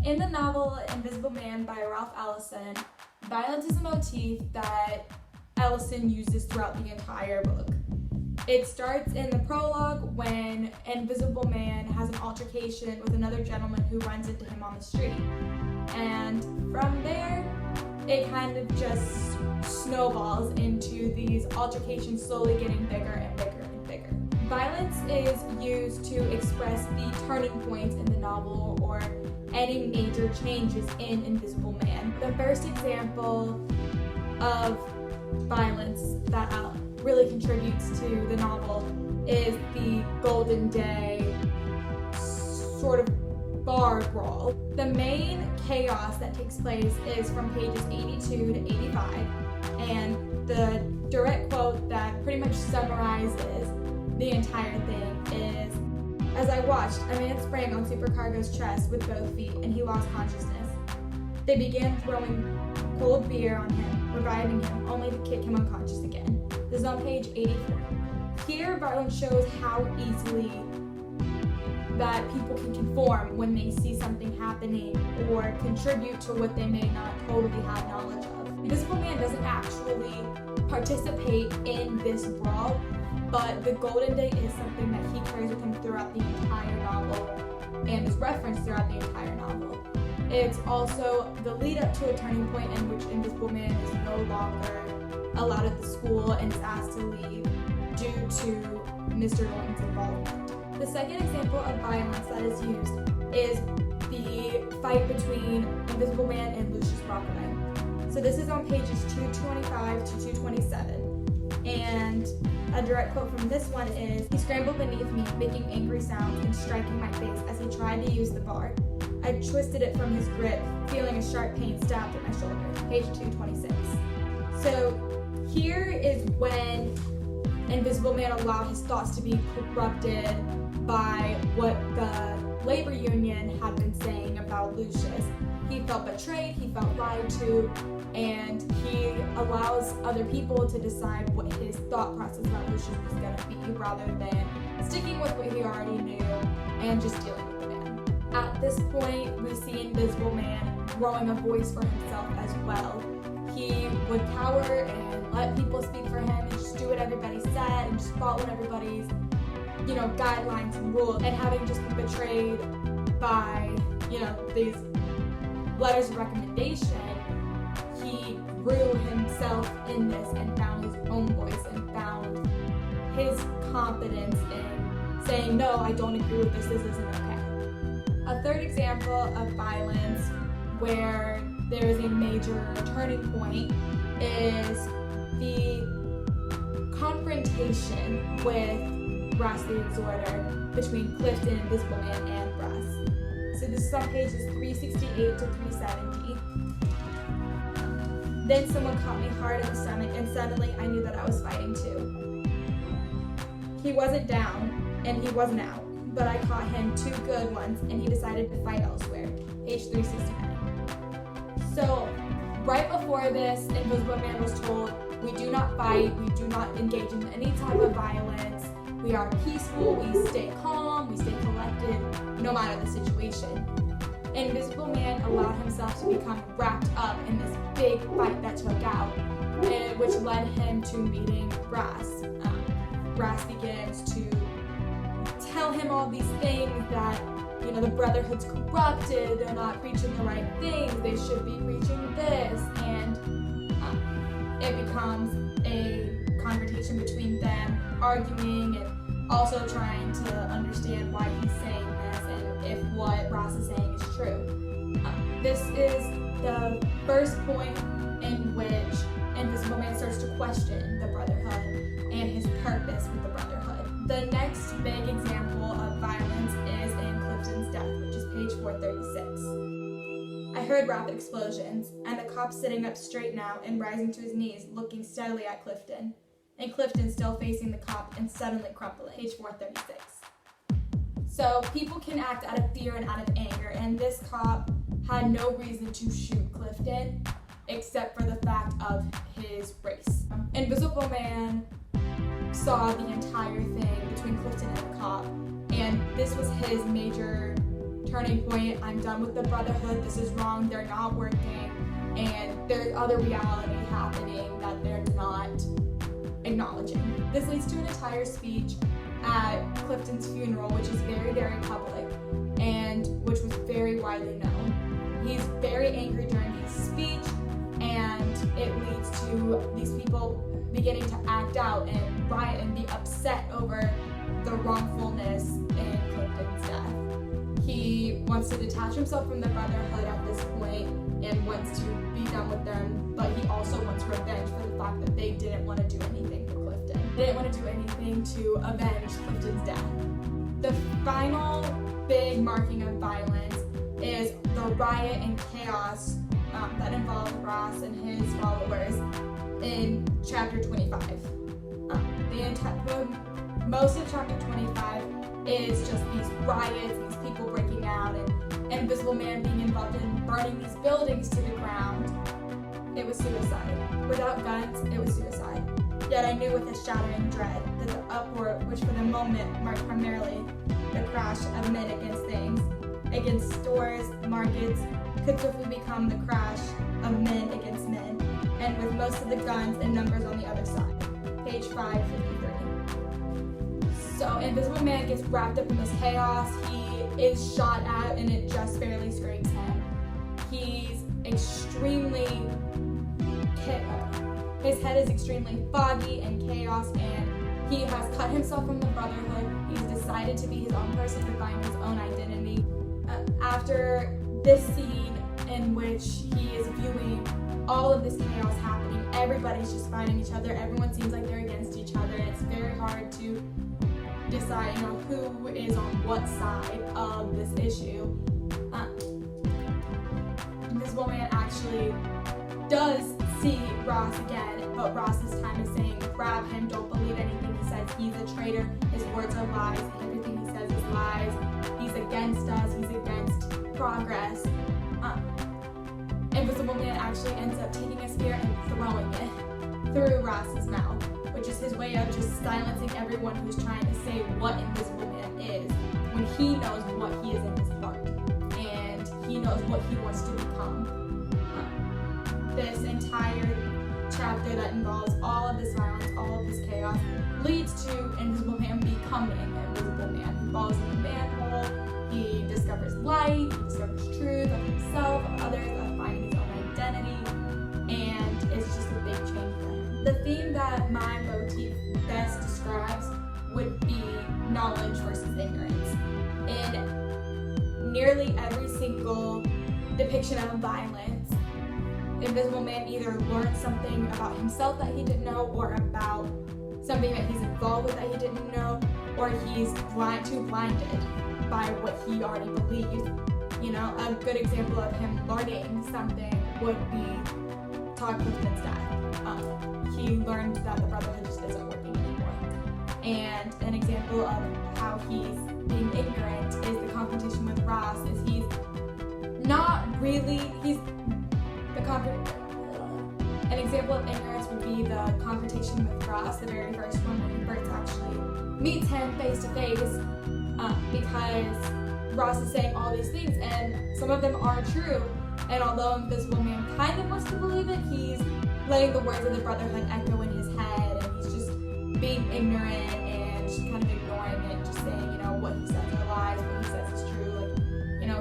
In the novel Invisible Man by Ralph Ellison, violence is a motif that Ellison uses throughout the entire book. It starts in the prologue when Invisible Man has an altercation with another gentleman who runs into him on the street. And from there, it kind of just snowballs into these altercations slowly getting bigger and bigger and bigger. Violence is used to express the turning points in the novel or any major changes in Invisible Man. The first example of violence that really contributes to the novel is the Golden Day sort of bar brawl. The main chaos that takes place is from pages 82 to 85, and the direct quote that pretty much summarizes the entire thing is, "As I watched, a man sprang on Supercargo's chest with both feet, and he lost consciousness. They began throwing cold beer on him, reviving him, only to kick him unconscious again." This is on page 84. Here, violence shows how easily that people can conform when they see something happening or contribute to what they may not totally have knowledge of. Invisible Man doesn't actually participate in this brawl, but the Golden Day is something that he carries with him throughout the entire novel and is referenced throughout the entire novel. It's also the lead up to a turning point in which Invisible Man is no longer allowed at the school and is asked to leave due to Mr. Norton's involvement. The second example of violence that is used is the fight between Invisible Man and Lucius Brockman. So this is on pages 225 to 227. And a direct quote from this one is, "He scrambled beneath me, making angry sounds and striking my face as he tried to use the bar. I twisted it from his grip, feeling a sharp pain stabbed at my shoulder." Page 226. So here is when Invisible Man allowed his thoughts to be corrupted by what the labor union had been saying about Lucius. He felt betrayed, he felt lied to, and he allows other people to decide what his thought process about Lucius was going to be, rather than sticking with what he already knew and just dealing with the man. At this point, we see Invisible Man growing a voice for himself as well. He would cower and let people speak for him and just do what everybody said and just follow everybody's, guidelines and rules. And having just been betrayed by, these letters of recommendation, he grew himself in this and found his own voice and found his confidence in saying, "No, I don't agree with this isn't okay." A third example of violence where there is a major turning point is the confrontation with Brass the Exhorter between Clifton, Invisible Man, and Brass. So this is on pages 368 to 370. "Then someone caught me hard in the stomach, and suddenly I knew that I was fighting too. He wasn't down, and he wasn't out, but I caught him 2 good ones, and he decided to fight elsewhere." Page 369. So, right before this, Invisible Man was told, "We do not fight, we do not engage in any type of violence, we are peaceful, we stay calm, we stay collected, no matter the situation." Invisible Man allowed himself to become wrapped up in this big fight that took out, which led him to meeting Brass. Brass begins to tell him all these things that, the Brotherhood's corrupted, they're not preaching the right things, they should be preaching this, and it becomes a confrontation between them, arguing and also trying to understand why he's saying this and if what Ross is saying is true. This is the first point in which Invisible Man starts to question the Brotherhood and his purpose with the Brotherhood. The next big example of violence is in Clifton's death, which is page 436. "I heard rapid explosions, and the cop sitting up straight now and rising to his knees, looking steadily at Clifton, and Clifton still facing the cop and suddenly crumpling." Page 436. So people can act out of fear and out of anger, and this cop had no reason to shoot Clifton except for the fact of his race. Invisible Man saw the entire thing between Clifton and the cop, and this was his major turning point. I'm done with the brotherhood. This is wrong. They're not working. And there's other reality happening that they're not acknowledging. This leads to an entire speech at Clifton's funeral, which is very, very public and which was very widely known. He's very angry during his speech, and it leads to these people beginning to act out and riot and be upset over the wrongfulness in Clifton's death. He wants to detach himself from the brotherhood at this point and wants to be done with them, but he also wants revenge for the fact that they didn't want to do anything for Clifton. They didn't want to do anything to avenge Clifton's death. The final big marking of violence is the riot and chaos that involves Ross and his followers in chapter 25. Most of chapter 25 is just these riots, these people breaking out, and Invisible Man being involved in burning these buildings to the ground. It was suicide. Without guns, it was suicide. Yet I knew with a shattering dread that the uproar, which for the moment marked primarily the crash of men against things, against stores, markets, could swiftly become the crash of men against men, and with most of the guns and numbers on the other side. Page 553. So Invisible Man gets wrapped up in this chaos. He is shot at and it just barely scrapes him. He's extremely his head is extremely foggy and chaos, and he has cut himself from the brotherhood. He's decided to be his own person, to find his own identity. After this scene in which he is viewing all of this chaos happening, everybody's just fighting each other. Everyone seems like they're against each other. It's very hard to decide, who is on what side of this issue. Invisible Man actually does see Ross again, but Ross this time is saying, grab him, don't believe anything he says, he's a traitor, his words are lies, everything he says is lies, he's against us, he's against progress. Invisible Man actually ends up taking a spear and throwing it through Ross's mouth, which is his way of just silencing everyone who's trying to say what Invisible Man is, when he knows what he is in his heart, and he knows what he wants to become. This entire chapter that involves all of this violence, all of this chaos, leads to Invisible Man becoming Invisible Man. He falls in the manhole, he discovers light, he discovers truth of himself, of others, of finding his own identity, and it's just a big change for him. The theme that my motif best describes would be knowledge versus ignorance. In nearly every single depiction of violence, Invisible Man either learned something about himself that he didn't know, or about something that he's involved with that he didn't know, or he's too blinded by what he already believed. A good example of him learning something would be Todd Clifton's death. He learned that the Brotherhood just isn't working anymore. And an example of how he's being ignorant is the confrontation with Ross, is he's not really, an example of ignorance would be the confrontation with Ross, the very first one, when Bert actually meets him face to face, because Ross is saying all these things, and some of them are true, and although Invisible Man kind of wants to believe it, he's letting the words of the Brotherhood echo in his head, and he's just being ignorant and just kind of ignoring it, just saying, what he says are lies, what he says is true,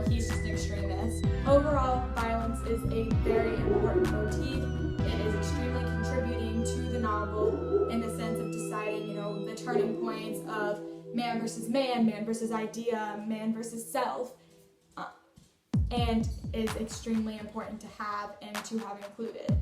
he's just an extremist. Overall, violence is a very important motif. It is extremely contributing to the novel in the sense of deciding, the turning points of man versus idea, man versus self, and is extremely important to have and to have included.